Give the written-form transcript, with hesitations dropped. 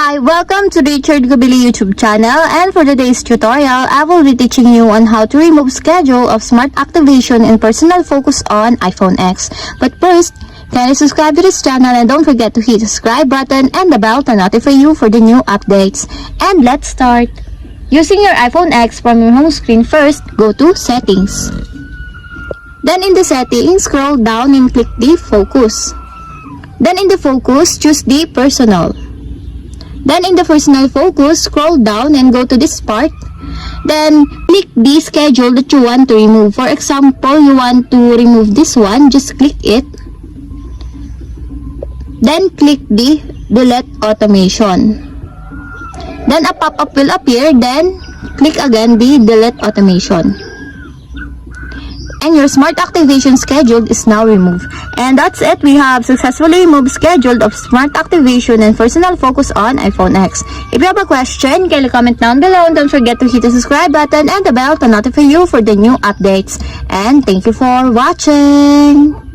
Hi, welcome to the Richard Gabili YouTube channel, and for today's tutorial, I will be teaching you on how to remove schedule of smart activation and personal focus on iPhone X. But first, kindly subscribe to this channel and don't forget to hit the subscribe button and the bell to notify you for the new updates. And let's start. Using your iPhone X from your home screen, first, go to Settings. Then in the settings, scroll down and click the Focus. Then in the Focus, choose the Personal. Then in the personal focus, scroll down and go to this part. Then click the schedule that you want to remove. For example, you want to remove this one, just click it. Then click the delete automation. Then a pop-up will appear, then click again the delete automation. And your smart activation scheduled is now removed. And that's it. We have successfully removed scheduled of smart activation and personal focus on iPhone X. If you have a question, kindly comment down below and don't forget to hit the subscribe button and the bell to notify you for the new updates. And thank you for watching.